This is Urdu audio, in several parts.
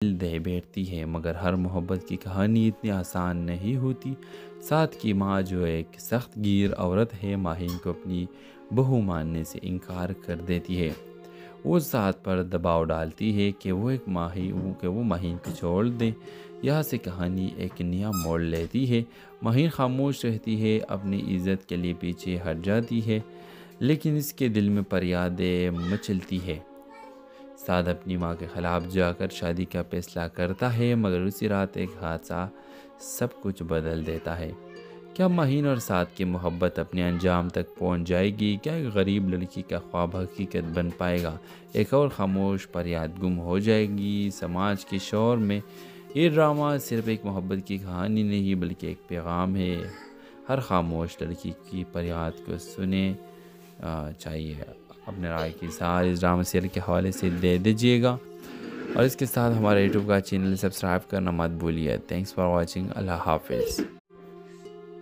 دل دے بیٹھتی ہے، مگر ہر محبت کی کہانی اتنی آسان نہیں ہوتی۔ سعد کی ماں جو ایک سخت گیر عورت ہے، ماہین کو اپنی بہو ماننے سے انکار کر دیتی ہے۔ وہ سعد پر دباؤ ڈالتی ہے کہ وہ ماہین کو چھوڑ دیں۔ یہاں سے کہانی ایک نیا موڑ لیتی ہے۔ ماہین خاموش رہتی ہے، اپنی عزت کے لیے پیچھے ہٹ جاتی ہے، لیکن اس کے دل میں فریادیں مچلتی ہے۔ سعد اپنی ماں کے خلاف جا کر شادی کا فیصلہ کرتا ہے، مگر اسی رات ایک حادثہ سب کچھ بدل دیتا ہے۔ کیا ماہین اور سعد کی محبت اپنے انجام تک پہنچ جائے گی؟ کیا ایک غریب لڑکی کا خواب حقیقت بن پائے گا؟ ایک اور خاموش فریاد گم ہو جائے گی سماج کے شور میں؟ یہ ڈرامہ صرف ایک محبت کی کہانی نہیں بلکہ ایک پیغام ہے۔ ہر خاموش لڑکی کی فریاد کو سنیں چاہیے۔ اپنے رائے کی اظہار اس ڈرامہ سیریل کے حوالے سے دے دیجیے گا، اور اس کے ساتھ ہمارے یوٹیوب کا چینل سبسکرائب کرنا مت بھولیے۔ Thanks for watching. اللہ حافظ۔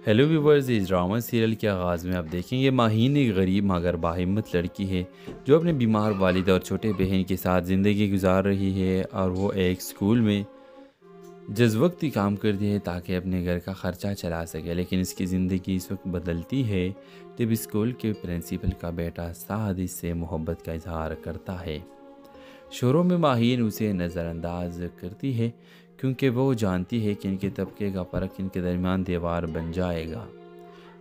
ہیلو ویورز، اس ڈرامہ سیریل کے آغاز میں آپ دیکھیں گے ماہین ایک غریب مگر باہمت لڑکی ہے جو اپنے بیمار والد اور چھوٹے بہن کے ساتھ زندگی گزار رہی ہے، اور وہ ایک اسکول میں جزوقتی کام کرتی ہے تاکہ اپنے گھر کا خرچہ چلا سکے۔ لیکن اس کی زندگی اس وقت بدلتی ہے جب اسکول کے پرنسپل کا بیٹا سعد اس سے محبت کا اظہار کرتا ہے۔ شروع میں ماہین اسے نظر انداز کرتی ہے کیونکہ وہ جانتی ہے کہ ان کے طبقے کا فرق ان کے درمیان دیوار بن جائے گا،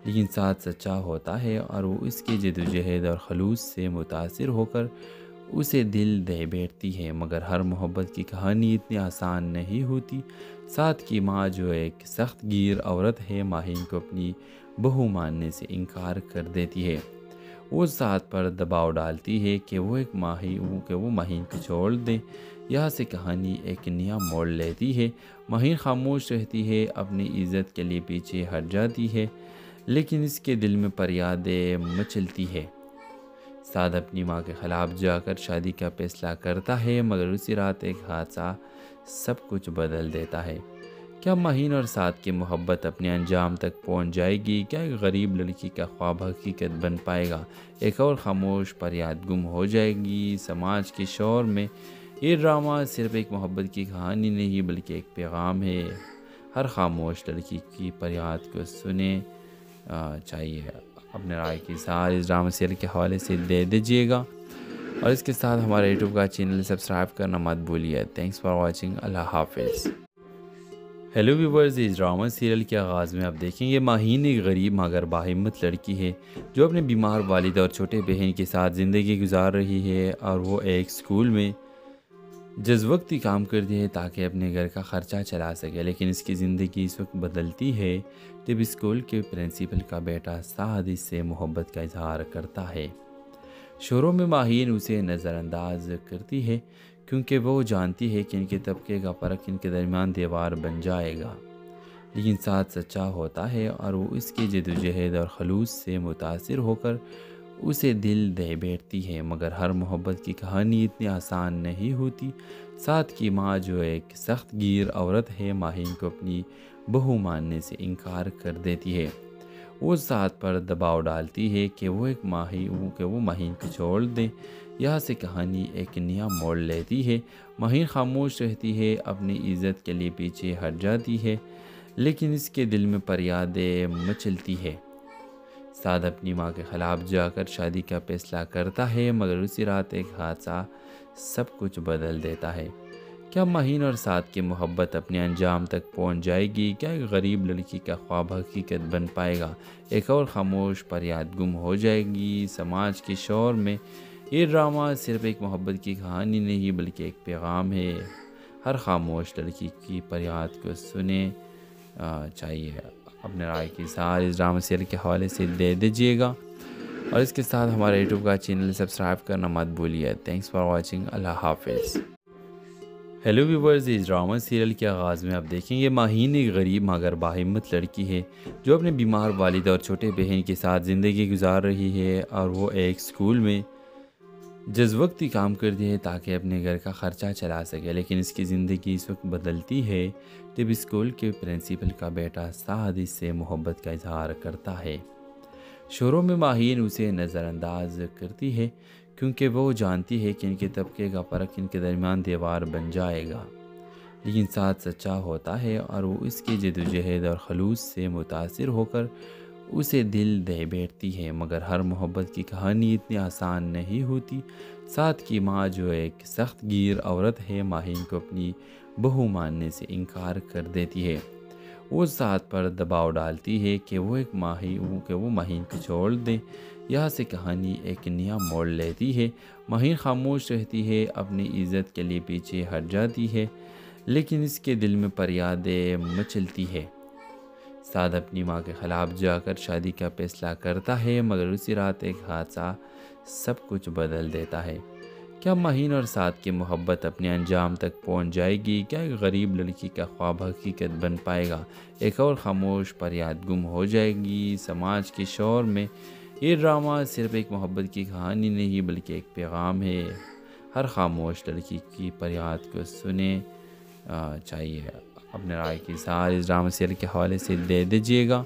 لیکن سعد سچا ہوتا ہے اور وہ اس کی جدوجہد اور خلوص سے متاثر ہو کر اسے دل دے بیٹھتی ہے، مگر ہر محبت کی کہانی اتنی آسان نہیں ہوتی۔ سعد کی ماں جو ایک سخت گیر عورت ہے، ماہین کو اپنی بہو ماننے سے انکار کر دیتی ہے۔ وہ سعد پر دباؤ ڈالتی ہے کہ وہ ماہین کو چھوڑ دیں۔ یہاں سے کہانی ایک نیا موڑ لیتی ہے۔ ماہین خاموش رہتی ہے، اپنی عزت کے لیے پیچھے ہٹ جاتی ہے، لیکن اس کے دل میں فریادیں مچلتی ہے۔ سعد اپنی ماں کے خلاف جا کر شادی کا فیصلہ کرتا ہے، مگر اسی رات ایک حادثہ سب کچھ بدل دیتا ہے۔ کیا ماہین اور سعد کی محبت اپنے انجام تک پہنچ جائے گی؟ کیا ایک غریب لڑکی کا خواب حقیقت بن پائے گا؟ ایک اور خاموش فریاد گم ہو جائے گی سماج کے شور میں؟ یہ ڈرامہ صرف ایک محبت کی کہانی نہیں بلکہ ایک پیغام ہے۔ ہر خاموش لڑکی کی فریاد کو سنیں چاہیے۔ اپنے رائے کی اظہار اس ڈرامہ سیریل کے حوالے سے دے دیجیے گا، اور اس کے ساتھ ہمارے یوٹیوب کا چینل سبسکرائب کرنا مت بھولیے۔ Thanks for watching. اللہ حافظ۔ ہیلو ویورز، اس ڈرامہ سیریل کے آغاز میں آپ دیکھیں گے ماہین ایک غریب مگر باہمت لڑکی ہے جو اپنے بیمار والد اور چھوٹے بہن کے ساتھ زندگی گزار رہی ہے، اور وہ ایک اسکول میں جزوقتی کام کرتی ہے تاکہ اپنے گھر کا خرچہ چلا سکے۔ لیکن اس کی زندگی اس وقت بدلتی ہے جب اسکول کے پرنسپل کا بیٹا سعد اس سے محبت کا اظہار کرتا ہے۔ شروع میں ماہین اسے نظر انداز کرتی ہے کیونکہ وہ جانتی ہے کہ ان کے طبقے کا فرق ان کے درمیان دیوار بن جائے گا، لیکن سعد سچا ہوتا ہے اور وہ اس کی جدوجہد اور خلوص سے متاثر ہو کر اسے دل دے بیٹھتی ہے، مگر ہر محبت کی کہانی اتنی آسان نہیں ہوتی۔ سعد کی ماں جو ایک سخت گیر عورت ہے، ماہین کو اپنی بہو ماننے سے انکار کر دیتی ہے۔ وہ سعد پر دباؤ ڈالتی ہے کہ وہ ماہین کو چھوڑ دیں۔ یہاں سے کہانی ایک نیا موڑ لیتی ہے۔ ماہین خاموش رہتی ہے، اپنی عزت کے لیے پیچھے ہٹ جاتی ہے، لیکن اس کے دل میں فریادیں مچلتی ہے۔ سعد اپنی ماں کے خلاف جا کر شادی کا فیصلہ کرتا ہے، مگر اسی رات ایک حادثہ سب کچھ بدل دیتا ہے۔ کیا ماہین اور سعد کی محبت اپنے انجام تک پہنچ جائے گی؟ کیا ایک غریب لڑکی کا خواب حقیقت بن پائے گا؟ ایک اور خاموش فریاد گم ہو جائے گی سماج کے شور میں؟ یہ ڈرامہ صرف ایک محبت کی کہانی نہیں بلکہ ایک پیغام ہے۔ ہر خاموش لڑکی کی فریاد کو سنیں چاہیے۔ اپنے رائے کی اظہار اس ڈرامہ سیریل کے حوالے سے دے دیجیے گا، اور اس کے ساتھ ہمارے یوٹیوب کا چینل سبسکرائب کرنا مت بھولیے۔ Thanks for watching. اللہ حافظ۔ ہیلو ویورز، اس ڈرامہ سیریل کے آغاز میں آپ دیکھیں گے ماہین ایک غریب مگر باہمت لڑکی ہے جو اپنے بیمار والد اور چھوٹے بہن کے ساتھ زندگی گزار رہی ہے، اور وہ ایک اسکول میں جزوقتی کام کرتی ہے تاکہ اپنے گھر کا خرچہ چلا سکے۔ لیکن اس کی زندگی اس وقت بدلتی ہے جب اسکول کے پرنسپل کا بیٹا سعد اس سے محبت کا اظہار کرتا ہے۔ شروع میں ماہین اسے نظر انداز کرتی ہے کیونکہ وہ جانتی ہے کہ ان کے طبقے کا فرق ان کے درمیان دیوار بن جائے گا، لیکن ساتھ سچا ہوتا ہے اور وہ اس کی جدوجہد اور خلوص سے متاثر ہو کر اسے دل دے بیٹھتی ہے۔ مگر ہر محبت کی کہانی اتنی آسان نہیں ہوتی۔ سعد کی ماں جو ایک سخت گیر عورت ہے، ماہین کو اپنی بہو ماننے سے انکار کر دیتی ہے۔ وہ سعد پر دباؤ ڈالتی ہے کہ وہ ماہین کو چھوڑ دے۔ یہاں سے کہانی ایک نیا موڑ لیتی ہے۔ ماہین خاموش رہتی ہے، اپنی عزت کے لیے پیچھے ہٹ جاتی ہے، لیکن اس کے دل میں فریادیں مچلتی ہے۔ سعد اپنی ماں کے خلاف جا کر شادی کا فیصلہ کرتا ہے، مگر اسی رات ایک حادثہ سب کچھ بدل دیتا ہے۔ کیا ماہین اور سعد کی محبت اپنے انجام تک پہنچ جائے گی؟ کیا ایک غریب لڑکی کا خواب حقیقت بن پائے گا؟ ایک اور خاموش فریاد گم ہو جائے گی سماج کے شور میں؟ یہ ڈرامہ صرف ایک محبت کی کہانی نہیں بلکہ ایک پیغام ہے۔ ہر خاموش لڑکی کی فریاد کو سنیں چاہیے۔ اپنے رائے کی اظہار اس ڈرامہ سیریل کے حوالے سے دے دیجیے گا،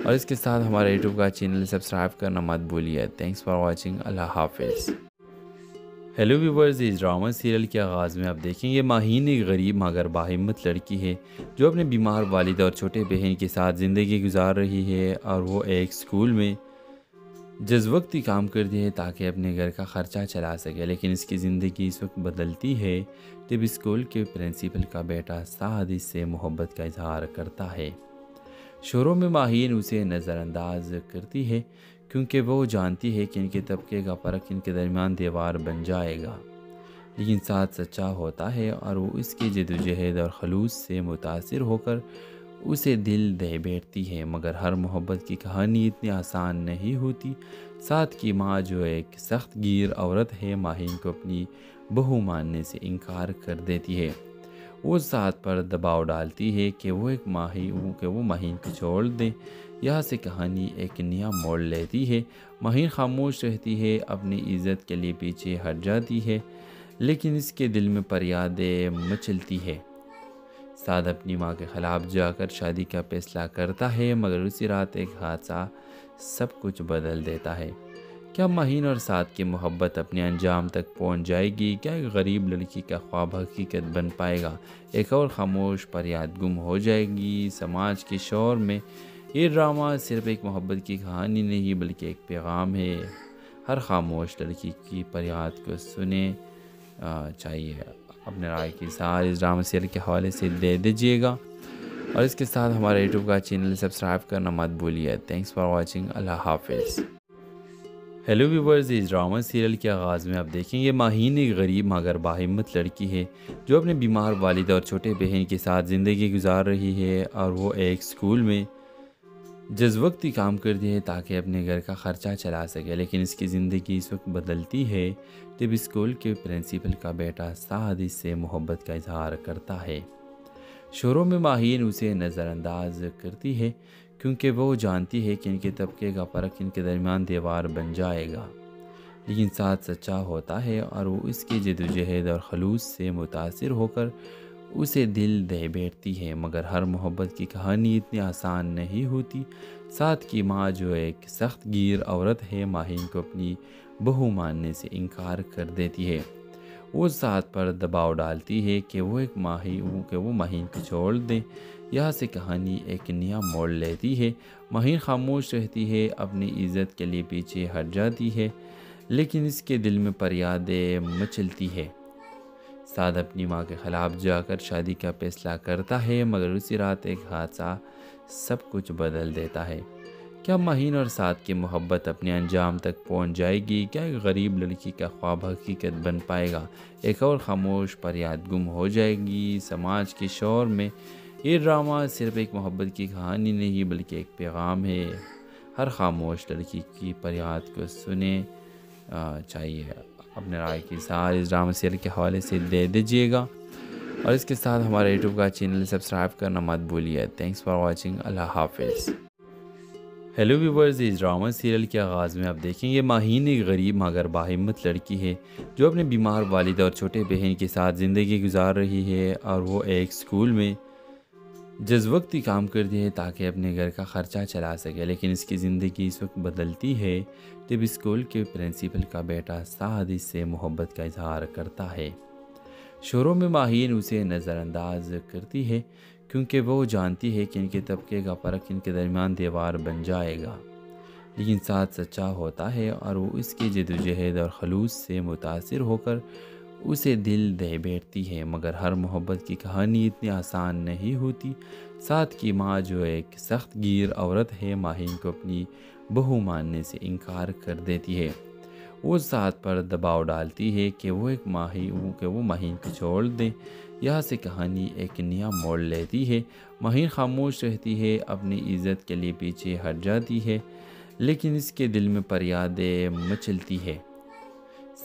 اور اس کے ساتھ ہمارے یوٹیوب کا چینل سبسکرائب کرنا مت بھولیے۔ Thanks for watching. اللہ حافظ۔ ہیلو ویورز، اس ڈرامہ سیریل کے آغاز میں آپ دیکھیں گے ماہین ایک غریب مگر باہمت لڑکی ہے جو اپنے بیمار والد اور چھوٹے بہن کے ساتھ زندگی گزار رہی ہے، اور وہ ایک اسکول میں جزوقتی کام کرتی ہے تاکہ اپنے گھر کا خرچہ چلا سکے۔ لیکن اس کی زندگی اس وقت بدلتی ہے جب اسکول کے پرنسپل کا بیٹا سعد اس سے محبت کا اظہار کرتا ہے۔ شروع میں ماہین اسے نظر انداز کرتی ہے کیونکہ وہ جانتی ہے کہ ان کے طبقے کا فرق ان کے درمیان دیوار بن جائے گا، لیکن سعد سچا ہوتا ہے اور وہ اس کی جدوجہد اور خلوص سے متاثر ہو کر اسے دل دے بیٹھتی ہے۔ مگر ہر محبت کی کہانی اتنی آسان نہیں ہوتی۔ سعد کی ماں جو ایک سخت گیر عورت ہے، ماہین کو اپنی بہو ماننے سے انکار کر دیتی ہے۔ وہ سعد پر دباؤ ڈالتی ہے کہ وہ ماہین کو چھوڑ دے۔ یہاں سے کہانی ایک نیا موڑ لیتی ہے۔ ماہین خاموش رہتی ہے، اپنی عزت کے لیے پیچھے ہٹ جاتی ہے، لیکن اس کے دل میں فریادیں مچلتی ہے۔ سعد اپنی ماں کے خلاف جا کر شادی کا فیصلہ کرتا ہے، مگر اسی رات ایک حادثہ سب کچھ بدل دیتا ہے۔ کیا ماہین اور سعد کی محبت اپنے انجام تک پہنچ جائے گی؟ کیا ایک غریب لڑکی کا خواب حقیقت بن پائے گا؟ ایک اور خاموش فریاد گم ہو جائے گی سماج کے شور میں؟ یہ ڈرامہ صرف ایک محبت کی کہانی نہیں بلکہ ایک پیغام ہے۔ ہر خاموش لڑکی کی فریاد کو سنیں چاہیے۔ اپنے رائے کی اظہار اس ڈرامہ سیریل کے حوالے سے دے دیجیے گا، اور اس کے ساتھ ہمارے یوٹیوب کا چینل سبسکرائب کرنا مت بھولیے۔ Thanks for watching. اللہ حافظ۔ ہیلو ویورز، اس ڈرامہ سیریل کے آغاز میں آپ دیکھیں گے ماہین ایک غریب مگر باہمت لڑکی ہے جو اپنے بیمار والد اور چھوٹے بہن کے ساتھ زندگی گزار رہی ہے، اور وہ ایک اسکول میں جزوقتی کام کرتی ہے تاکہ اپنے گھر کا خرچہ چلا سکے۔ لیکن اس کی زندگی اس وقت بدلتی ہے جب اسکول کے پرنسپل کا بیٹا سعد اس سے محبت کا اظہار کرتا ہے۔ شروع میں ماہین اسے نظر انداز کرتی ہے کیونکہ وہ جانتی ہے کہ ان کے طبقے کا فرق ان کے درمیان دیوار بن جائے گا، لیکن سعد سچا ہوتا ہے اور وہ اس کی جدوجہد اور خلوص سے متاثر ہو کر اسے دل دے بیٹھتی ہے۔ مگر ہر محبت کی کہانی اتنی آسان نہیں ہوتی۔ سعد کی ماں جو ایک سخت گیر عورت ہے، ماہین کو اپنی بہو ماننے سے انکار کر دیتی ہے۔ وہ سعد پر دباؤ ڈالتی ہے کہ وہ ماہین کو چھوڑ دے۔ یہاں سے کہانی ایک نیا موڑ لیتی ہے۔ ماہین خاموش رہتی ہے، اپنی عزت کے لیے پیچھے ہٹ جاتی ہے، لیکن اس کے دل میں فریادیں مچلتی ہے۔ سعد اپنی ماں کے خلاف جا کر شادی کا فیصلہ کرتا ہے، مگر اسی رات ایک حادثہ سب کچھ بدل دیتا ہے۔ کیا ماہین اور سعد کی محبت اپنے انجام تک پہنچ جائے گی؟ کیا ایک غریب لڑکی کا خواب حقیقت بن پائے گا؟ ایک اور خاموش فریاد گم ہو جائے گی سماج کے شور میں؟ یہ ڈرامہ صرف ایک محبت کی کہانی نہیں بلکہ ایک پیغام ہے۔ ہر خاموش لڑکی کی فریاد کو سنیں چاہیے۔ اپنے رائے کی اظہار اس ڈرامہ سیریل کے حوالے سے دے دیجیے گا، اور اس کے ساتھ ہمارے یوٹیوب کا چینل سبسکرائب کرنا مت بھولیے۔ Thanks for watching. اللہ حافظ۔ ہیلو ویورز، اس ڈرامہ سیریل کے آغاز میں آپ دیکھیں گے ماہین ایک غریب مگر باہمت لڑکی ہے جو اپنے بیمار والد اور چھوٹے بہن کے ساتھ زندگی گزار رہی ہے، اور وہ ایک اسکول میں جزوقتی کام کرتی ہے تاکہ اپنے گھر کا خرچہ چلا سکے۔ لیکن اس کی زندگی اس وقت بدلتی ہے جب اسکول کے پرنسپل کا بیٹا سعد اس سے محبت کا اظہار کرتا ہے۔ شروع میں ماہین اسے نظر انداز کرتی ہے کیونکہ وہ جانتی ہے کہ ان کے طبقے کا فرق ان کے درمیان دیوار بن جائے گا، لیکن ساتھ سچا ہوتا ہے اور وہ اس کی جدوجہد اور خلوص سے متاثر ہو کر اسے دل دے بیٹھتی ہے۔ مگر ہر محبت کی کہانی اتنی آسان نہیں ہوتی۔ سعد کی ماں جو ایک سخت گیر عورت ہے، ماہین کو اپنی بہو ماننے سے انکار کر دیتی ہے۔ وہ سعد پر دباؤ ڈالتی ہے کہ وہ ماہین کو چھوڑ دیں۔ یہاں سے کہانی ایک نیا موڑ لیتی ہے۔ ماہین خاموش رہتی ہے، اپنی عزت کے لیے پیچھے ہٹ جاتی ہے، لیکن اس کے دل میں فریادیں مچلتی ہے۔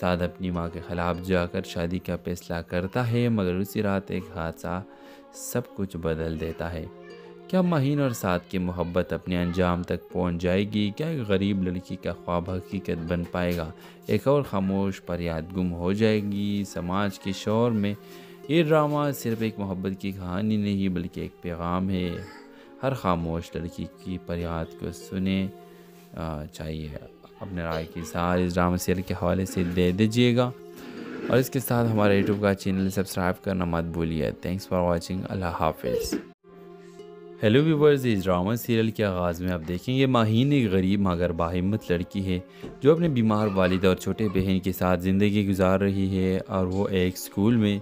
سعد اپنی ماں کے خلاف جا کر شادی کا فیصلہ کرتا ہے، مگر اسی رات ایک حادثہ سب کچھ بدل دیتا ہے۔ کیا ماہین اور سعد کی محبت اپنے انجام تک پہنچ جائے گی؟ کیا ایک غریب لڑکی کا خواب حقیقت بن پائے گا؟ ایک اور خاموش فریاد گم ہو جائے گی سماج کے شور میں؟ یہ ڈرامہ صرف ایک محبت کی کہانی نہیں بلکہ ایک پیغام ہے۔ ہر خاموش لڑکی کی فریاد کو سنیں چاہیے۔ اپنے رائے کی اظہار اس ڈرامہ سیریل کے حوالے سے دے دیجیے گا، اور اس کے ساتھ ہمارے یوٹیوب کا چینل سبسکرائب کرنا مت بھولیے۔ Thanks for watching. اللہ حافظ۔ ہیلو ویورز، اس ڈرامہ سیریل کے آغاز میں آپ دیکھیں گے ماہین ایک غریب مگر باہمت لڑکی ہے جو اپنے بیمار والد اور چھوٹے بہن کے ساتھ زندگی گزار رہی ہے، اور وہ ایک اسکول میں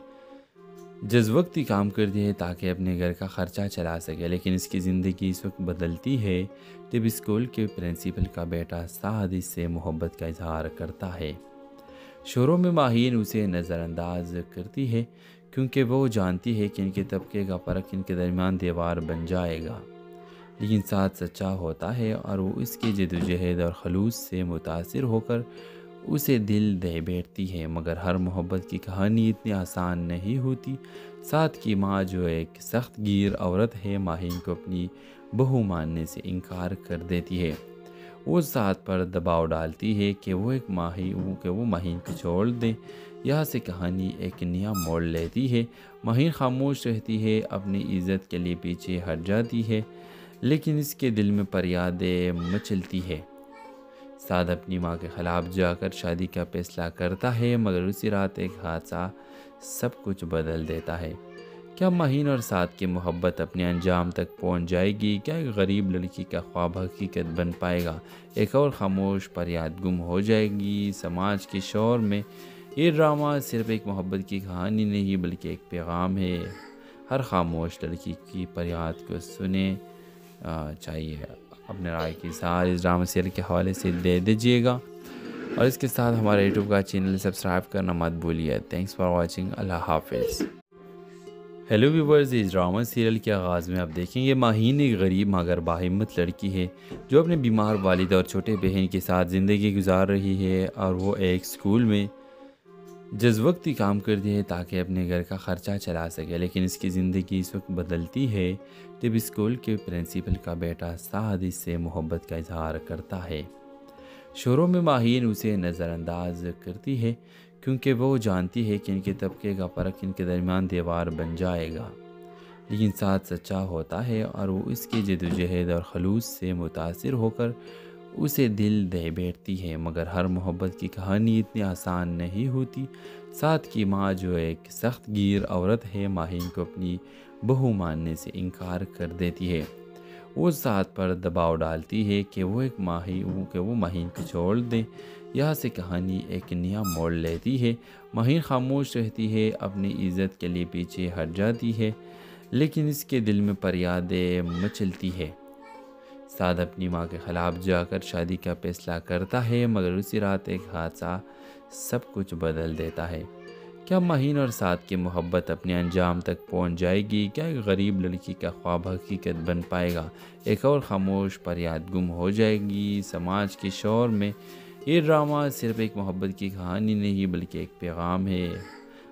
جزوقتی کام کرتی ہے تاکہ اپنے گھر کا خرچہ چلا سکے۔ لیکن اس کی زندگی اس وقت بدلتی ہے جب اسکول کے پرنسپل کا بیٹا سعد اس سے محبت کا اظہار کرتا ہے۔ شروع میں ماہین اسے نظر انداز کرتی ہے کیونکہ وہ جانتی ہے کہ ان کے طبقے کا فرق ان کے درمیان دیوار بن جائے گا، لیکن سعد سچا ہوتا ہے اور وہ اس کی جدوجہد اور خلوص سے متاثر ہو کر اسے دل دے بیٹھتی ہے۔ مگر ہر محبت کی کہانی اتنی آسان نہیں ہوتی۔ سعد کی ماں جو ایک سخت گیر عورت ہے، ماہین کو اپنی بہو ماننے سے انکار کر دیتی ہے۔ وہ سعد پر دباؤ ڈالتی ہے کہ وہ ماہین کو چھوڑ دیں۔ یہاں سے کہانی ایک نیا موڑ لیتی ہے۔ ماہین خاموش رہتی ہے، اپنی عزت کے لیے پیچھے ہٹ جاتی ہے، لیکن اس کے دل میں فریادیں مچلتی ہے۔ سعد اپنی ماں کے خلاف جا کر شادی کا فیصلہ کرتا ہے، مگر اسی رات ایک حادثہ سب کچھ بدل دیتا ہے۔ کیا ماہین اور سعد کی محبت اپنے انجام تک پہنچ جائے گی؟ کیا ایک غریب لڑکی کا خواب حقیقت بن پائے گا؟ ایک اور خاموش فریاد گم ہو جائے گی سماج کے شور میں؟ یہ ڈرامہ صرف ایک محبت کی کہانی نہیں بلکہ ایک پیغام ہے۔ ہر خاموش لڑکی کی فریاد کو سنیں چاہیے۔ اپنے رائے کی اظہار اس ڈرامہ سیریل کے حوالے سے دے دیجیے گا، اور اس کے ساتھ ہمارے یوٹیوب کا چینل سبسکرائب کرنا مت بھولیے۔ Thanks for watching. اللہ حافظ۔ ہیلو ویورز، اس ڈرامہ سیریل کے آغاز میں آپ دیکھیں گے ماہین ایک غریب مگر باہمت لڑکی ہے جو اپنے بیمار والد اور چھوٹے بہن کے ساتھ زندگی گزار رہی ہے، اور وہ ایک اسکول میں جزوقتی کام کرتی ہے تاکہ اپنے گھر کا خرچہ چلا سکے۔ لیکن اس کی زندگی اس وقت بدلتی ہے جب اسکول کے پرنسپل کا بیٹا سعد اس سے محبت کا اظہار کرتا ہے۔ شروع میں ماہین اسے نظر انداز کرتی ہے کیونکہ وہ جانتی ہے کہ ان کے طبقے کا فرق ان کے درمیان دیوار بن جائے گا، لیکن سعد سچا ہوتا ہے اور وہ اس کی جدوجہد اور خلوص سے متاثر ہو کر اسے دل دے بیٹھتی ہے۔ مگر ہر محبت کی کہانی اتنی آسان نہیں ہوتی۔ سعد کی ماں جو ایک سخت گیر عورت ہے، ماہین کو اپنی بہو ماننے سے انکار کر دیتی ہے۔ وہ سعد پر دباؤ ڈالتی ہے کہ وہ ماہین کو چھوڑ دیں۔ یہاں سے کہانی ایک نیا موڑ لیتی ہے۔ ماہین خاموش رہتی ہے، اپنی عزت کے لیے پیچھے ہٹ جاتی ہے، لیکن اس کے دل میں فریادیں مچلتی ہے۔ سعد اپنی ماں کے خلاف جا کر شادی کا فیصلہ کرتا ہے، مگر اسی رات ایک حادثہ سب کچھ بدل دیتا ہے۔ کیا ماہین اور سعد کی محبت اپنے انجام تک پہنچ جائے گی؟ کیا ایک غریب لڑکی کا خواب حقیقت بن پائے گا؟ ایک اور خاموش فریاد گم ہو جائے گی سماج کے شور میں؟ یہ ڈرامہ صرف ایک محبت کی کہانی نہیں بلکہ ایک پیغام ہے۔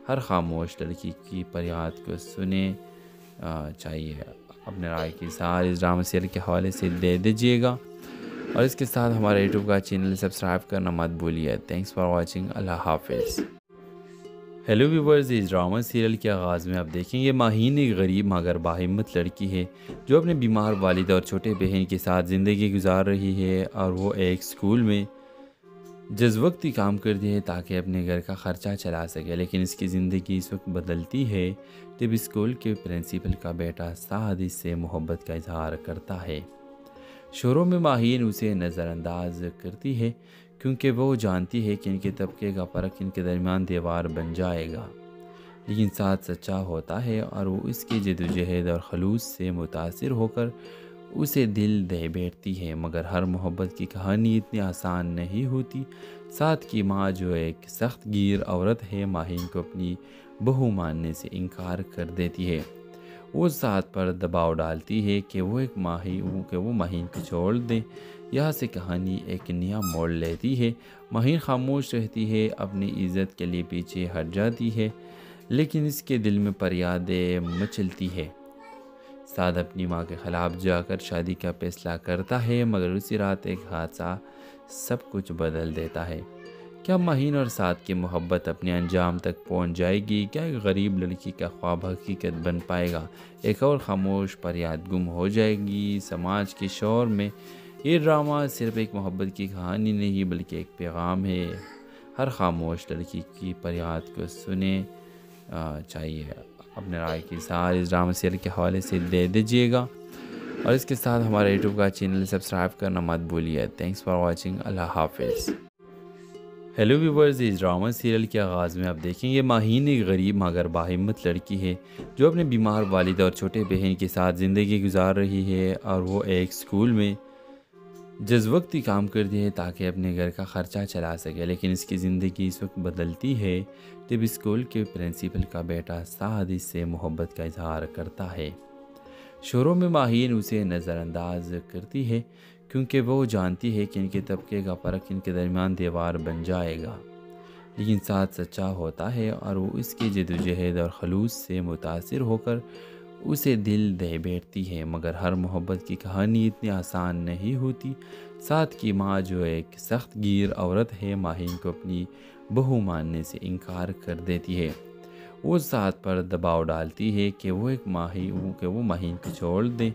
ہر خاموش لڑکی کی فریاد کو سنیں چاہیے۔ اپنے رائے کی اظہار اس ڈرامہ سیریل کے حوالے سے دے دیجیے گا، اور اس کے ساتھ ہمارے یوٹیوب کا چینل سبسکرائب کرنا مت بھولیے۔ Thanks for watching. اللہ حافظ۔ ہیلو ویورز، اس ڈرامہ سیریل کے آغاز میں آپ دیکھیں گے ماہین ایک غریب مگر باہمت لڑکی ہے جو اپنے بیمار والد اور چھوٹے بہن کے ساتھ زندگی گزار رہی ہے، اور وہ ایک اسکول میں جز وقتی کام کرتی ہے تاکہ اپنے گھر کا خرچہ چلا سکے، لیکن اس کی زندگی اس وقت بدلتی ہے جب اسکول کے پرنسپل کا بیٹا سعد اس سے محبت کا اظہار کرتا ہے۔ شروع میں ماہین اسے نظر انداز کرتی ہے کیونکہ وہ جانتی ہے کہ ان کے طبقے کا فرق ان کے درمیان دیوار بن جائے گا، لیکن سعد سچا ہوتا ہے اور وہ اس کی جدوجہد اور خلوص سے متاثر ہو کر اسے دل دے بیٹھتی ہے۔ مگر ہر محبت کی کہانی اتنی آسان نہیں ہوتی۔ سعد کی ماں جو ایک سخت گیر عورت ہے، ماہین کو اپنی بہو ماننے سے انکار کر دیتی ہے۔ وہ سعد پر دباؤ ڈالتی ہے کہ وہ ماہین کو چھوڑ دیں۔ یہاں سے کہانی ایک نیا موڑ لیتی ہے۔ ماہین خاموش رہتی ہے، اپنی عزت کے لیے پیچھے ہٹ جاتی ہے، لیکن اس کے دل میں فریادیں مچلتی ہے۔ سعد اپنی ماں کے خلاف جا کر شادی کا فیصلہ کرتا ہے، مگر اسی رات ایک حادثہ سب کچھ بدل دیتا ہے۔ کیا ماہین اور سعد کی محبت اپنے انجام تک پہنچ جائے گی؟ کیا ایک غریب لڑکی کا خواب حقیقت بن پائے گا؟ ایک اور خاموش فریاد گم ہو جائے گی سماج کے شور میں؟ یہ ڈرامہ صرف ایک محبت کی کہانی نہیں بلکہ ایک پیغام ہے۔ ہر خاموش لڑکی کی فریاد کو سنیں چاہیے۔ اپنے رائے کی اظہار اس ڈرامہ سیریل کے حوالے سے دے دیجیے گا، اور اس کے ساتھ ہمارے یوٹیوب کا چینل سبسکرائب کرنا مت بھولیے۔ Thanks for watching. اللہ حافظ۔ ہیلو ویورز، اس ڈرامہ سیریل کے آغاز میں آپ دیکھیں گے ماہین ایک غریب مگر باہمت لڑکی ہے جو اپنے بیمار والد اور چھوٹے بہن کے ساتھ زندگی گزار رہی ہے، اور وہ ایک اسکول میں جز وقتی کام کرتی ہے تاکہ اپنے گھر کا خرچہ چلا سکے، لیکن اس کی زندگی اس وقت بدلتی ہے جب اسکول کے پرنسپل کا بیٹا سعد اس سے محبت کا اظہار کرتا ہے۔ شروع میں ماہین اسے نظر انداز کرتی ہے کیونکہ وہ جانتی ہے کہ ان کے طبقے کا فرق ان کے درمیان دیوار بن جائے گا، لیکن سعد سچا ہوتا ہے اور وہ اس کی جدوجہد اور خلوص سے متاثر ہو کر اسے دل دے بیٹھتی ہے۔ مگر ہر محبت کی کہانی اتنی آسان نہیں ہوتی۔ سعد کی ماں جو ایک سخت گیر عورت ہے، ماہین کو اپنی بہو ماننے سے انکار کر دیتی ہے۔ وہ سعد پر دباؤ ڈالتی ہے کہ وہ ماہین کو چھوڑ دیں۔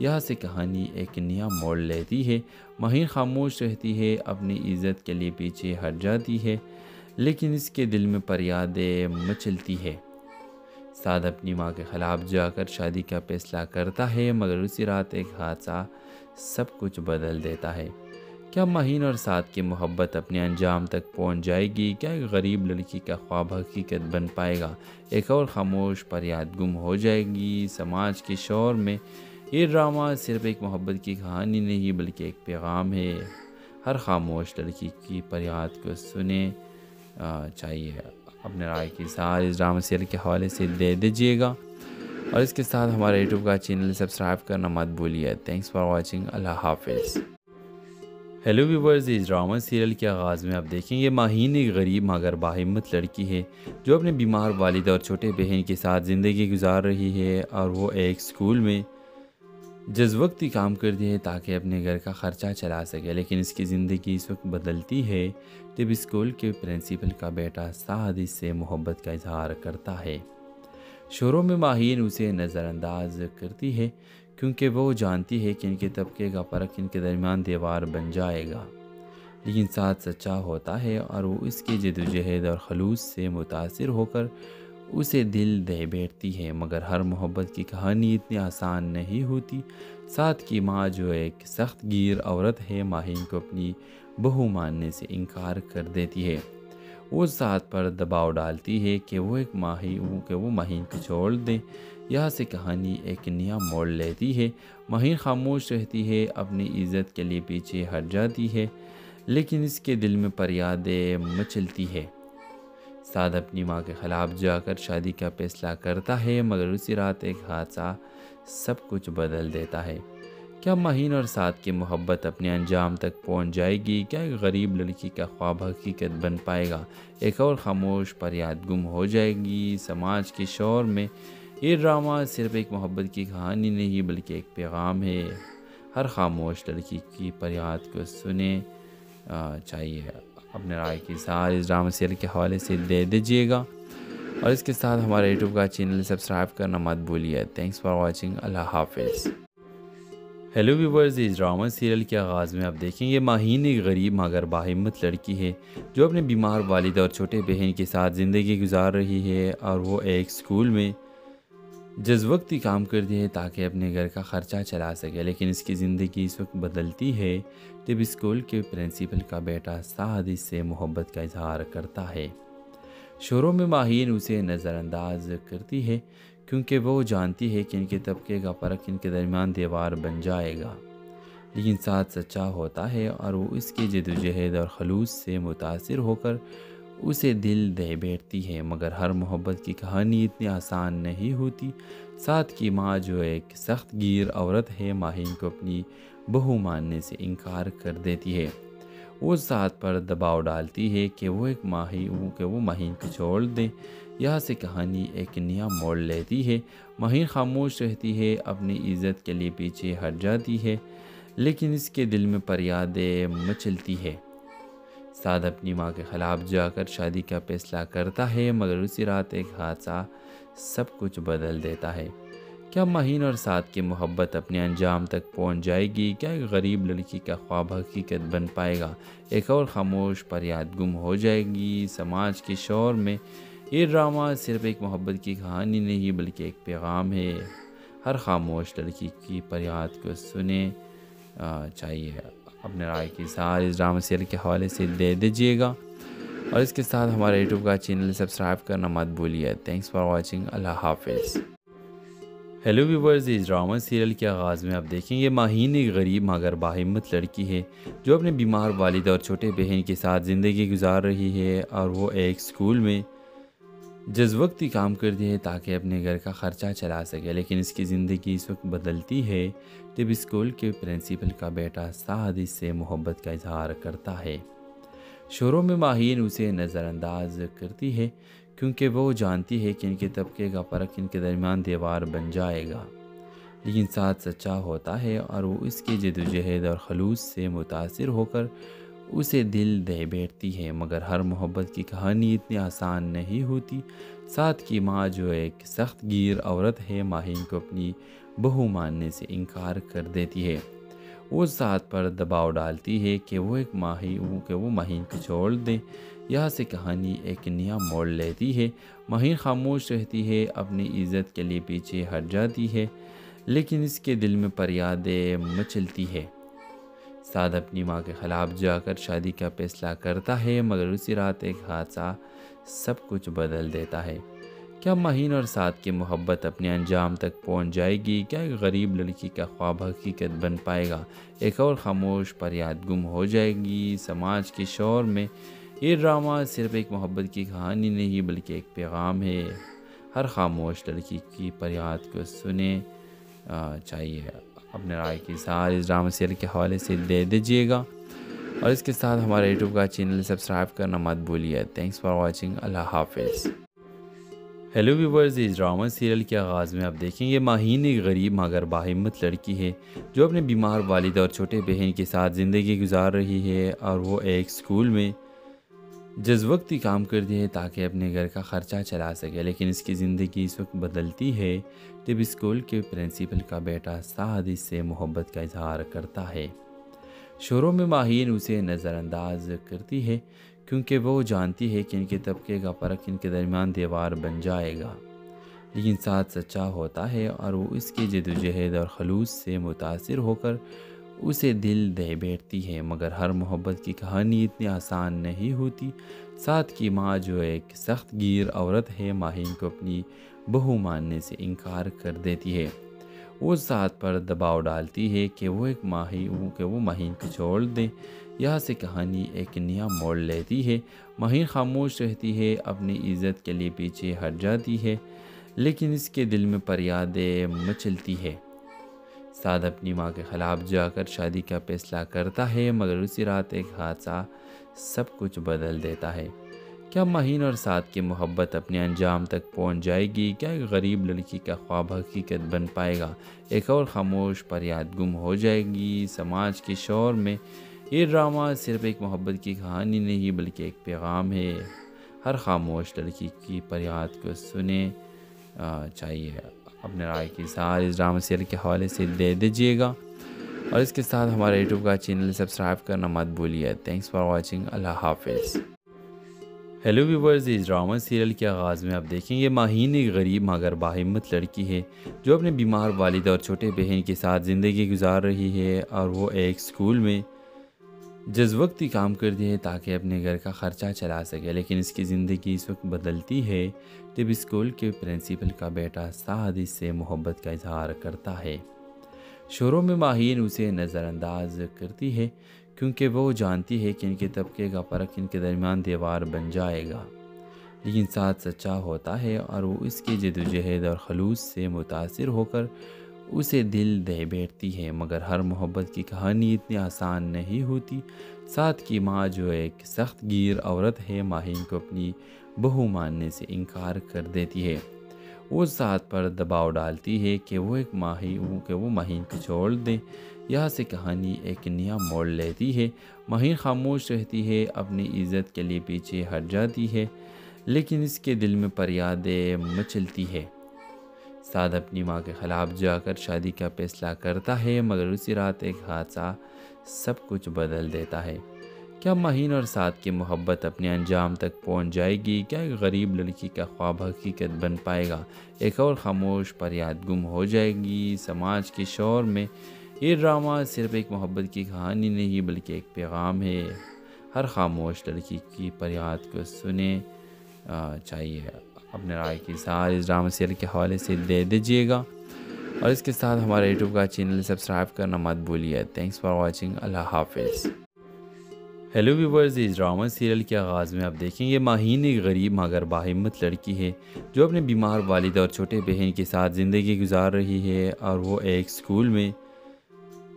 یہاں سے کہانی ایک نیا موڑ لیتی ہے۔ ماہین خاموش رہتی ہے، اپنی عزت کے لیے پیچھے ہٹ جاتی ہے، لیکن اس کے دل میں فریادیں مچلتی ہے۔ سعد اپنی ماں کے خلاف جا کر شادی کا فیصلہ کرتا ہے، مگر اسی رات ایک حادثہ سب کچھ بدل دیتا ہے۔ کیا ماہین اور سعد کی محبت اپنے انجام تک پہنچ جائے گی؟ کیا ایک غریب لڑکی کا خواب حقیقت بن پائے گا؟ ایک اور خاموش فریاد گم ہو جائے گی سماج کے شور میں؟ یہ ڈرامہ صرف ایک محبت کی کہانی نہیں بلکہ ایک پیغام ہے۔ ہر خاموش لڑکی کی فریاد کو سنیں چاہیے۔ اپنے رائے کی اظہار اس ڈرامہ سیریل کے حوالے سے دے دیجیے گا، اور اس کے ساتھ ہمارے یوٹیوب کا چینل سبسکرائب کرنا مت بھولیے۔ Thanks for watching. اللہ حافظ۔ ہیلو ویورز، اس ڈرامہ سیریل کے آغاز میں آپ دیکھیں گے ماہین ایک غریب مگر باہمت لڑکی ہے جو اپنے بیمار والد اور چھوٹے بہن کے ساتھ زندگی گزار رہی ہے، اور وہ ایک اسکول میں جز وقتی کام کرتی ہے تاکہ اپنے گھر کا خرچہ چلا سکے، لیکن اس کی زندگی اس وقت بدلتی ہے جب اسکول کے پرنسپل کا بیٹا سعد اس سے محبت کا اظہار کرتا ہے۔ شروع میں ماہین اسے نظر انداز کرتی ہے کیونکہ وہ جانتی ہے کہ ان کے طبقے کا فرق ان کے درمیان دیوار بن جائے گا، لیکن سعد سچا ہوتا ہے اور وہ اس کی جدوجہد اور خلوص سے متاثر ہو کر اسے دل دے بیٹھتی ہے۔ مگر ہر محبت کی کہانی اتنی آسان نہیں ہوتی۔ سعد کی ماں جو ایک سخت گیر عورت ہے، ماہین کو اپنی بہو ماننے سے انکار کر دیتی ہے۔ وہ سعد پر دباؤ ڈالتی ہے کہ وہ ماہین کو چھوڑ دیں۔ یہاں سے کہانی ایک نیا موڑ لیتی ہے۔ ماہین خاموش رہتی ہے، اپنی عزت کے لیے پیچھے ہٹ جاتی ہے، لیکن اس کے دل میں فریادیں مچلتی ہے۔ سعد اپنی ماں کے خلاف جا کر شادی کا فیصلہ کرتا ہے، مگر اسی رات ایک حادثہ سب کچھ بدل دیتا ہے۔ کیا ماہین اور سعد کی محبت اپنے انجام تک پہنچ جائے گی؟ کیا ایک غریب لڑکی کا خواب حقیقت بن پائے گا؟ ایک اور خاموش فریاد گم ہو جائے گی سماج کے شور میں؟ یہ ڈرامہ صرف ایک محبت کی کہانی نہیں بلکہ ایک پیغام ہے۔ ہر خاموش لڑکی کی فریاد کو سنیں چاہیے۔ اپنے رائے کی اظہار اس ڈرامہ سیریل کے حوالے سے دے دیجیے گا، اور اس کے ساتھ ہمارے یوٹیوب کا چینل سبسکرائب کرنا مت بھولیے۔ Thanks for watching. اللہ حافظ۔ ہیلو ویورز، اس ڈرامہ سیریل کے آغاز میں آپ دیکھیں گے ماہین ایک غریب مگر باہمت لڑکی ہے جو اپنے بیمار والد اور چھوٹے بہن کے ساتھ زندگی گزار رہی ہے، اور وہ ایک اسکول میں وقتی کام کرتی ہے تاکہ اپنے گھر کا خرچہ چلا سکے۔ لیکن اس کی زندگی اس وقت بدلتی ہے جب اسکول کے پرنسپل کا بیٹا سعد اس سے محبت کا اظہار کرتا ہے۔ شروع میں ماہین اسے نظر انداز کرتی ہے کیونکہ وہ جانتی ہے کہ ان کے طبقے کا فرق ان کے درمیان دیوار بن جائے گا، لیکن ساتھ سچا ہوتا ہے اور وہ اس کی جدوجہد اور خلوص سے متاثر ہو کر اسے دل دے بیٹھتی ہے۔ مگر ہر محبت کی کہانی اتنی آسان نہیں ہوتی۔ سعد کی ماں جو ایک سخت گیر عورت ہے، ماہین کو اپنی بہو ماننے سے انکار کر دیتی ہے۔ وہ سعد پر دباؤ ڈالتی ہے کہ وہ ماہین کو چھوڑ دیں۔ یہاں سے کہانی ایک نیا موڑ لیتی ہے۔ ماہین خاموش رہتی ہے، اپنی عزت کے لیے پیچھے ہٹ جاتی ہے، لیکن اس کے دل میں فریادیں مچلتی ہے۔ سعد اپنی ماں کے خلاف جا کر شادی کا فیصلہ کرتا ہے، مگر اسی رات ایک حادثہ سب کچھ بدل دیتا ہے۔ کیا ماہین اور سعد کی محبت اپنے انجام تک پہنچ جائے گی؟ کیا ایک غریب لڑکی کا خواب حقیقت بن پائے گا؟ ایک اور خاموش فریاد گم ہو جائے گی سماج کے شور میں؟ یہ ڈرامہ صرف ایک محبت کی کہانی نہیں بلکہ ایک پیغام ہے۔ ہر خاموش لڑکی کی فریاد کو سنیں چاہیے۔ اپنے رائے کی اظہار اس ڈرامہ سیریل کے حوالے سے دے دیجیے گا، اور اس کے ساتھ ہمارے یوٹیوب کا چینل سبسکرائب کرنا مت بھولیے۔ Thanks for watching. اللہ حافظ۔ ہیلو ویورز، اس ڈرامہ سیریل کے آغاز میں آپ دیکھیں گے ماہین ایک غریب مگر باہمت لڑکی ہے جو اپنے بیمار والد اور چھوٹے بہن کے ساتھ زندگی گزار رہی ہے، اور وہ ایک اسکول میں وقتی کام کرتی ہے تاکہ اپنے گھر کا خرچہ چلا سکے۔ لیکن اس کی زندگی اس وقت بدلتی ہے جب اسکول کے پرنسپل کا بیٹا سعد اس سے محبت کا اظہار کرتا ہے۔ شروع میں ماہین اسے نظر انداز کرتی ہے کیونکہ وہ جانتی ہے کہ ان کے طبقے کا فرق ان کے درمیان دیوار بن جائے گا، لیکن ساتھ سچا ہوتا ہے اور وہ اس کی جدوجہد اور خلوص سے متاثر ہو کر اسے دل دے بیٹھتی ہے۔ مگر ہر محبت کی کہانی اتنی آسان نہیں ہوتی۔ سعد کی ماں جو ایک سخت گیر عورت ہے، ماہین کو اپنی بہو ماننے سے انکار کر دیتی ہے۔ وہ سعد پر دباؤ ڈالتی ہے کہ وہ ماہین کو چھوڑ دیں۔ یہاں سے کہانی ایک نیا موڑ لیتی ہے۔ ماہین خاموش رہتی ہے، اپنی عزت کے لیے پیچھے ہٹ جاتی ہے، لیکن اس کے دل میں فریادیں مچلتی ہے۔ سعد اپنی ماں کے خلاف جا کر شادی کا فیصلہ کرتا ہے، مگر اسی رات ایک حادثہ سب کچھ بدل دیتا ہے۔ کیا ماہین اور سعد کی محبت اپنے انجام تک پہنچ جائے گی؟ کیا ایک غریب لڑکی کا خواب حقیقت بن پائے گا؟ ایک اور خاموش فریاد گم ہو جائے گی سماج کے شور میں؟ یہ ڈرامہ صرف ایک محبت کی کہانی نہیں بلکہ ایک پیغام ہے۔ ہر خاموش لڑکی کی فریاد کو سنیں چاہیے۔ اپنے رائے کی اظہار اس ڈرامہ سیریل کے حوالے سے دے دیجیے گا، اور اس کے ساتھ ہمارے یوٹیوب کا چینل سبسکرائب کرنا مت بھولیے۔ Thanks for watching. اللہ حافظ۔ ہیلو ویورز، اس ڈرامہ سیریل کے آغاز میں آپ دیکھیں گے ماہین ایک غریب مگر باہمت لڑکی ہے جو اپنے بیمار والد اور چھوٹے بہن کے ساتھ زندگی گزار رہی ہے، اور وہ ایک اسکول میں وقتی کام کرتی ہے تاکہ اپنے گھر کا خرچہ چلا سکے۔ لیکن اس کی زندگی اس وقت بدلتی ہے جب اسکول کے پرنسپل کا بیٹا سعد اس سے محبت کا اظہار کرتا ہے۔ شروع میں ماہین اسے نظر انداز کرتی ہے کیونکہ وہ جانتی ہے کہ ان کے طبقے کا فرق ان کے درمیان دیوار بن جائے گا، لیکن ساتھ سچا ہوتا ہے اور وہ اس کی جدوجہد اور خلوص سے متاثر ہو کر اسے دل دے بیٹھتی ہے۔ مگر ہر محبت کی کہانی اتنی آسان نہیں ہوتی۔ سعد کی ماں جو ایک سخت گیر عورت ہے، ماہین کو اپنی بہو ماننے سے انکار کر دیتی ہے۔ وہ سعد پر دباؤ ڈالتی ہے کہ وہ ماہین کو چھوڑ دیں۔ یہاں سے کہانی ایک نیا موڑ لیتی ہے۔ ماہین خاموش رہتی ہے، اپنی عزت کے لیے پیچھے ہٹ جاتی ہے، لیکن اس کے دل میں فریادیں مچلتی ہے۔ سعد اپنی ماں کے خلاف جا کر شادی کا فیصلہ کرتا ہے، مگر اسی رات ایک حادثہ سب کچھ بدل دیتا ہے۔ کیا ماہین اور سعد کی محبت اپنے انجام تک پہنچ جائے گی؟ کیا ایک غریب لڑکی کا خواب حقیقت بن پائے گا؟ ایک اور خاموش فریاد گم ہو جائے گی سماج کے شور میں؟ یہ ڈرامہ صرف ایک محبت کی کہانی نہیں بلکہ ایک پیغام ہے۔ ہر خاموش لڑکی کی فریاد کو سنیں چاہیے۔ اپنے رائے کی اظہار اس ڈرامہ سیریل کے حوالے سے دے دیجیے گا، اور اس کے ساتھ ہمارے یوٹیوب کا چینل سبسکرائب کرنا مت بھولیے۔ تھینکس فار واچنگ، اللہ حافظ۔ ہیلو ویورز، اس ڈرامہ سیریل کے آغاز میں آپ دیکھیں گے ماہین ایک غریب مگر باہمت لڑکی ہے جو اپنے بیمار والد اور چھوٹے بہن کے ساتھ زندگی گزار رہی ہے، اور وہ ایک سکول میں جز وقتی کام کرتی ہے تاکہ اپنے گھر کا خرچہ چلا سکے، لیکن اس کی زندگی اس وقت بدلتی ہے جب اسکول کے پرنسپل کا بیٹا سعد اس سے محبت کا اظہار کرتا ہے۔ شروع میں ماہین اسے نظر انداز کرتی ہے کیونکہ وہ جانتی ہے کہ ان کے طبقے کا فرق ان کے درمیان دیوار بن جائے گا، لیکن ساتھ سچا ہوتا ہے اور وہ اس کی جدوجہد اور خلوص سے متاثر ہو کر اسے دل دے بیٹھتی ہے۔ مگر ہر محبت کی کہانی اتنی آسان نہیں ہوتی۔ سعد کی ماں جو ایک سخت گیر عورت ہے ماہین کو اپنی بہو ماننے سے انکار کر دیتی ہے۔ وہ سعد پر دباؤ ڈالتی ہے کہ وہ ماہین کو چھوڑ دیں۔ یہاں سے کہانی ایک نیا موڑ لیتی ہے۔ ماہین خاموش رہتی ہے، اپنی عزت کے لیے پیچھے ہٹ جاتی ہے، لیکن اس کے دل میں فریادیں مچلتی ہے۔ سعد اپنی ماں کے خلاف جا کر شادی کا فیصلہ کرتا ہے، مگر اسی رات ایک حادثہ سب کچھ بدل دیتا ہے۔ کیا ماہین اور سعد کی محبت اپنے انجام تک پہنچ جائے گی؟ کیا ایک غریب لڑکی کا خواب حقیقت بن پائے گا؟ ایک اور خاموش فریاد گم ہو جائے گی سماج کے شور میں؟ یہ ڈرامہ صرف ایک محبت کی کہانی نہیں بلکہ ایک پیغام ہے۔ ہر خاموش لڑکی کی فریاد کو سنیں چاہیے۔ اپنے رائے کی اظہار اس ڈرامہ سیریل کے حوالے سے دے دیجیے گا، اور اس کے ساتھ ہمارے یوٹیوب کا چینل سبسکرائب کرنا مت بھولیے۔ تھینکس فار واچنگ، اللہ حافظ۔ ہیلو ویورز، اس ڈرامہ سیریل کے آغاز میں آپ دیکھیں گے ماہین ایک غریب مگر باہمت لڑکی ہے جو اپنے بیمار والد اور چھوٹے بہن کے ساتھ زندگی گزار رہی ہے، اور وہ ایک سکول میں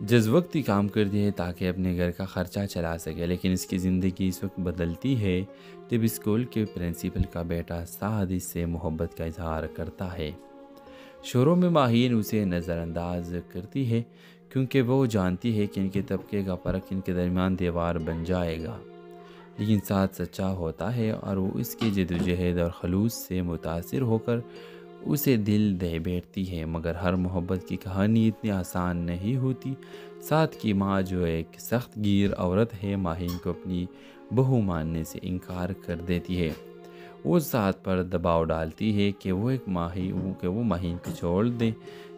جز وقتی کام کرتی ہے تاکہ اپنے گھر کا خرچہ چلا سکے، لیکن اس کی زندگی اس وقت بدلتی ہے جب اسکول کے پرنسپل کا بیٹا سعد اس سے محبت کا اظہار کرتا ہے۔ شروع میں ماہین اسے نظر انداز کرتی ہے کیونکہ وہ جانتی ہے کہ ان کے طبقے کا فرق ان کے درمیان دیوار بن جائے گا، لیکن ساتھ سچا ہوتا ہے اور وہ اس کی جدوجہد اور خلوص سے متاثر ہو کر اسے دل دے بیٹھتی ہے۔ مگر ہر محبت کی کہانی اتنی آسان نہیں ہوتی۔ سعد کی ماں جو ایک سخت گیر عورت ہے ماہین کو اپنی بہو ماننے سے انکار کر دیتی ہے۔ وہ سعد پر دباؤ ڈالتی ہے کہ وہ ماہین کو چھوڑ دیں۔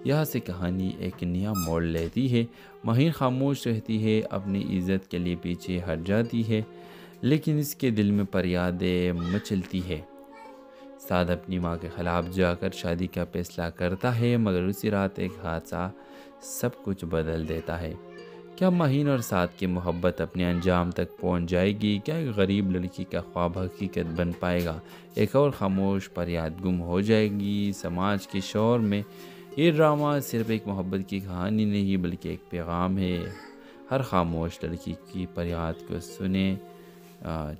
یہاں سے کہانی ایک نیا موڑ لیتی ہے۔ ماہین خاموش رہتی ہے، اپنی عزت کے لیے پیچھے ہٹ جاتی ہے، لیکن اس کے دل میں فریادیں مچلتی ہے۔ سعد اپنی ماں کے خلاف جا کر شادی کا فیصلہ کرتا ہے، مگر اسی رات ایک حادثہ سب کچھ بدل دیتا ہے۔ کیا ماہین اور سعد کی محبت اپنے انجام تک پہنچ جائے گی؟ کیا ایک غریب لڑکی کا خواب حقیقت بن پائے گا؟ ایک اور خاموش فریاد گم ہو جائے گی سماج کے شور میں؟ یہ ڈرامہ صرف ایک محبت کی کہانی نہیں بلکہ ایک پیغام ہے۔ ہر خاموش لڑکی کی فریاد کو سنیں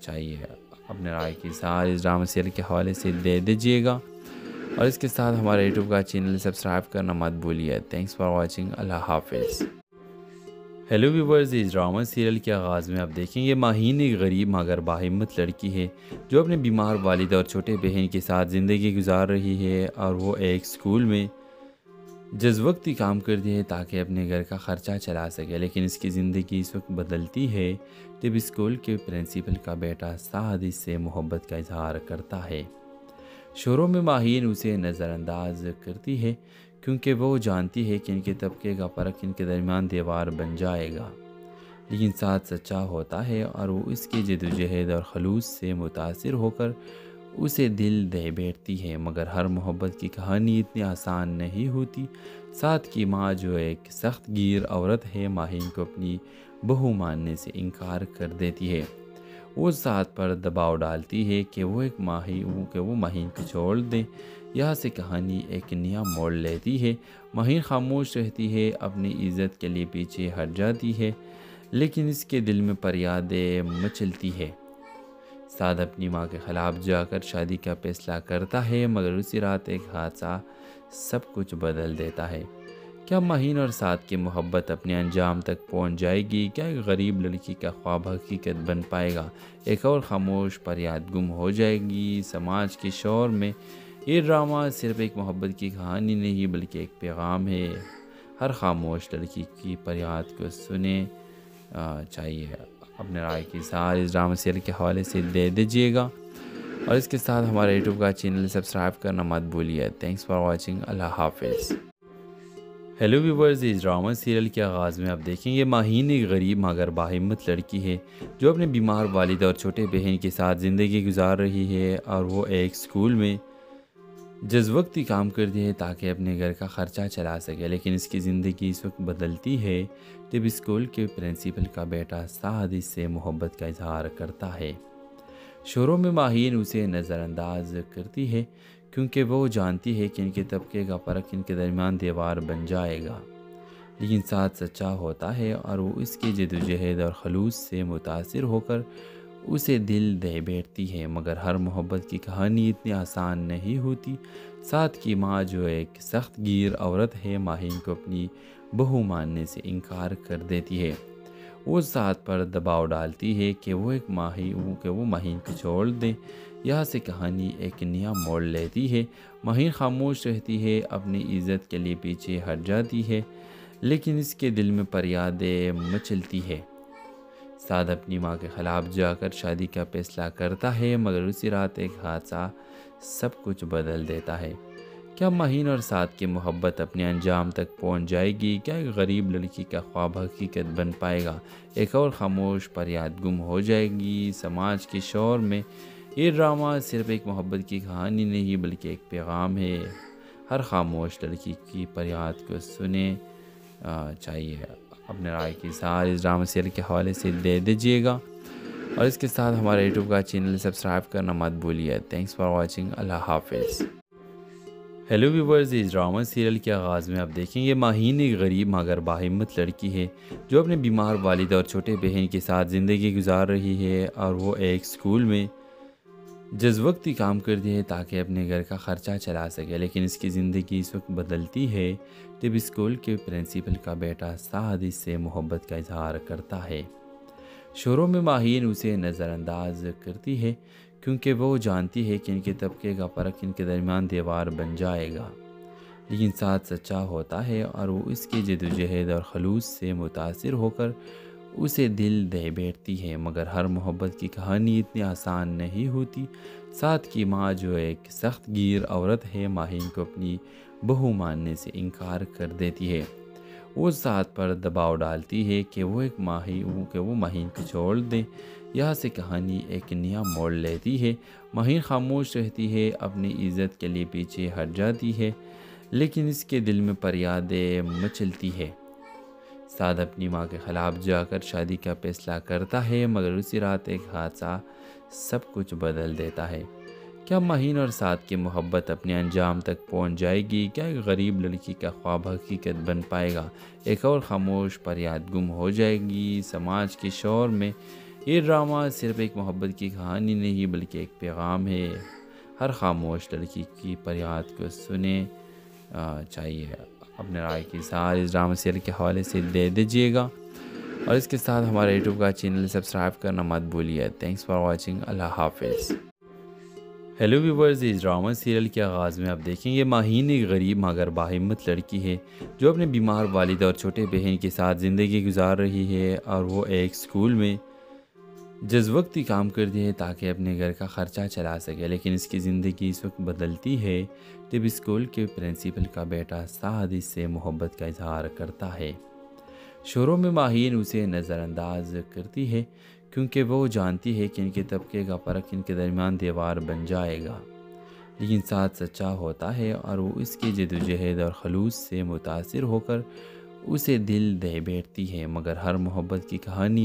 چاہیے۔ اپنے رائے کی اظہار اس ڈرامہ سیریل کے حوالے سے دے دیجیے گا، اور اس کے ساتھ ہمارے یوٹیوب کا چینل سبسکرائب کرنا مت بھولیے۔ تھینکس فار واچنگ، اللہ حافظ۔ ہر خاموش لڑکی کی فریاد کو سنیں چاہیے۔ اپنے رائے کی اظہار اس ڈرامہ سیریل کے حوالے سے دے دیجیے گا، اور اس کے ساتھ ہمارے یوٹیوب کا چینل سبسکرائب کرنا مت بھولیے۔ تھینکس فار واچنگ، اللہ حافظ۔ ہیلو ویورز، اس ڈرامہ سیریل کے آغاز میں آپ دیکھیں گے ماہین ایک غریب مگر باہمت لڑکی ہے جو اپنے بیمار والد اور چھوٹے بہن کے ساتھ زندگی گزار رہی ہے، اور وہ ایک سکول میں جز وقتی کام کرتی ہے تاکہ اپنے گھر کا خرچہ چلا سکے، لیکن اس کی زندگی اس وقت بدلتی ہے جب اسکول کے پرنسپل کا بیٹا سعد اس سے محبت کا اظہار کرتا ہے۔ شروع میں ماہین اسے نظر انداز کرتی ہے کیونکہ وہ جانتی ہے کہ ان کے طبقے کا فرق ان کے درمیان دیوار بن جائے گا، لیکن ساتھ سچا ہوتا ہے اور وہ اس کی جدوجہد اور خلوص سے متاثر ہو کر اسے دل دے بیٹھتی ہے۔ مگر ہر محبت کی کہانی اتنی آسان نہیں ہوتی۔ سعد کی ماں جو ایک سخت گیر عورت ہے ماہین کو اپنی بہو ماننے سے انکار کر دیتی ہے۔ وہ سعد پر دباؤ ڈالتی ہے کہ وہ ماہین کو چھوڑ دیں۔ یہاں سے کہانی ایک نیا موڑ لیتی ہے۔ ماہین خاموش رہتی ہے، اپنی عزت کے لیے پیچھے ہٹ جاتی ہے، لیکن اس کے دل میں فریادیں مچلتی ہے۔ سعد اپنی ماں کے خلاف جا کر شادی کا فیصلہ کرتا ہے، مگر اسی رات ایک حادثہ سب کچھ بدل دیتا ہے۔ کیا ماہین اور سعد کی محبت اپنے انجام تک پہنچ جائے گی؟ کیا ایک غریب لڑکی کا خواب حقیقت بن پائے گا؟ ایک اور خاموش فریاد گم ہو جائے گی سماج کے شور میں؟ یہ ڈرامہ صرف ایک محبت کی کہانی نہیں بلکہ ایک پیغام ہے۔ ہر خاموش لڑکی کی فریاد کو سنیں چاہیے اپنے رائے کی اظہار اس ڈرامہ سیریل کے حوالے سے دے دیجیے گا، اور اس کے ساتھ ہمارے یوٹیوب کا چینل سبسکرائب کرنا مت بھولیے۔ تھینکس فار واچنگ، اللہ حافظ۔ ہیلو ویورز، اس ڈرامہ سیریل کے آغاز میں آپ دیکھیں گے ماہین ایک غریب مگر باہمت لڑکی ہے جو اپنے بیمار والد اور چھوٹے بہن کے ساتھ زندگی گزار رہی ہے، اور وہ ایک سکول میں جز وقتی کام کرتی ہے تاکہ اپنے گھر کا خرچہ چلا سکے، لیکن اس کی زندگی اس وقت بدلتی ہے جب اسکول کے پرنسپل کا بیٹا سعد اس سے محبت کا اظہار کرتا ہے۔ شروع میں ماہین اسے نظر انداز کرتی ہے کیونکہ وہ جانتی ہے کہ ان کے طبقے کا فرق ان کے درمیان دیوار بن جائے گا، لیکن سعد سچا ہوتا ہے اور وہ اس کی جدوجہد اور خلوص سے متاثر ہو کر اسے دل دے بیٹھتی ہے، مگر ہر محبت کی کہانی اتنی آسان نہیں ہوتی۔ سعد کی ماں جو ایک سخت گیر عورت ہے ماہین کو اپنی بہو ماننے سے انکار کر دیتی ہے۔ وہ سعد پر دباؤ ڈالتی ہے کہ وہ ماہین کو چھوڑ دیں۔ یہاں سے کہانی ایک نیا موڑ لیتی ہے۔ ماہین خاموش رہتی ہے، اپنی عزت کے لیے پیچھے ہٹ جاتی ہے، لیکن اس کے دل میں فریادیں مچلتی ہے۔ سعد اپنی ماں کے خلاف جا کر شادی کا فیصلہ کرتا ہے، مگر اسی رات ایک حادثہ سب کچھ بدل دیتا ہے۔ کیا ماہین اور سعد کی محبت اپنے انجام تک پہنچ جائے گی؟ کیا ایک غریب لڑکی کا خواب حقیقت بن پائے گا؟ ایک اور خاموش فریاد گم ہو جائے گی سماج کے شور میں؟ یہ ڈرامہ صرف ایک محبت کی کہانی نہیں بلکہ ایک پیغام ہے۔ ہر خاموش لڑکی کی فریاد کو سنیں چاہیے اپنے رائے کی اظہار اس ڈرامہ سیریل کے حوالے سے دے دیجیے گا، اور اس کے ساتھ ہمارے یوٹیوب کا چینل سبسکرائب کرنا مت بھولیے۔ تھینکس فار واچنگ، اللہ حافظ۔ ہیلو ویورز، اس ڈرامہ سیریل کے آغاز میں آپ دیکھیں گے ماہین ایک غریب مگر باہمت لڑکی ہے جو اپنے بیمار والد اور چھوٹے بہن کے ساتھ زندگی گزار رہی ہے، اور وہ ایک سکول میں جز وقتی کام کرتی ہے تاکہ اپنے گھر کا خرچہ چلا سکے، لیکن اس کی زندگی اس وقت بدلتی ہے جب اسکول کے پرنسپل کا بیٹا سعد اس سے محبت کا اظہار کرتا ہے۔ شروع میں ماہین اسے نظر انداز کرتی ہے کیونکہ وہ جانتی ہے کہ ان کے طبقے کا فرق ان کے درمیان دیوار بن جائے گا، لیکن سعد سچا ہوتا ہے اور وہ اس کی جدوجہد اور خلوص سے متاثر ہو کر اسے دل دے بیٹھتی ہے، مگر ہر محبت کی کہانی اتنی آسان نہیں ہوتی۔ سعد کی ماں جو ایک سخت گیر عورت ہے ماہین کو اپنی بہو ماننے سے انکار کر دیتی ہے۔ وہ سعد پر دباؤ ڈالتی ہے کہ وہ ماہین کو چھوڑ دیں۔ یہاں سے کہانی ایک نیا موڑ لیتی ہے۔ ماہین خاموش رہتی ہے، اپنی عزت کے لیے پیچھے ہٹ جاتی ہے، لیکن اس کے دل میں فریادیں مچلتی ہے۔ سعد اپنی ماں کے خلاف جا کر شادی کا فیصلہ کرتا ہے، مگر اسی رات ایک حادثہ سب کچھ بدل دیتا ہے۔ کیا ماہین اور سعد کی محبت اپنے انجام تک پہنچ جائے گی؟ کیا ایک غریب لڑکی کا خواب حقیقت بن پائے گا؟ ایک اور خاموش فریاد گم ہو جائے گی سماج کے شور میں؟ یہ ڈرامہ صرف ایک محبت کی کہانی نہیں بلکہ ایک پیغام ہے۔ ہر خاموش لڑکی کی فریاد کو سنیں چاہیے اپنے رائے کی اظہار اس ڈرامہ سیریل کے حوالے سے دے دیجیے گا، اور اس کے ساتھ ہمارے یوٹیوب کا چینل سبسکرائب کرنا مت بھولیے۔ تھینکس فار واچنگ، اللہ حافظ۔ ہیلو ویورز، اس ڈرامہ سیریل کے آغاز میں آپ دیکھیں گے ماہین ایک غریب مگر باہمت لڑکی ہے جو اپنے بیمار والد اور چھوٹے بہن کے ساتھ زندگی گزار رہی ہے، اور وہ ایک سکول میں جز-وقتی کام کرتی ہے تاکہ اپنے گھر کا خرچہ چلا سکے، لیکن اس کی زندگی اس وقت بدلتی ہے جب اسکول کے پرنسپل کا بیٹا سعد اس سے محبت کا اظہار کرتا ہے۔ شروع میں ماہین اسے نظر انداز کرتی ہے کیونکہ وہ جانتی ہے کہ ان کے طبقے کا فرق ان کے درمیان دیوار بن جائے گا، لیکن سعد سچا ہوتا ہے اور وہ اس کی جدوجہد اور خلوص سے متاثر ہو کر اسے دل دے بیٹھتی ہے، مگر ہر محبت کی کہانی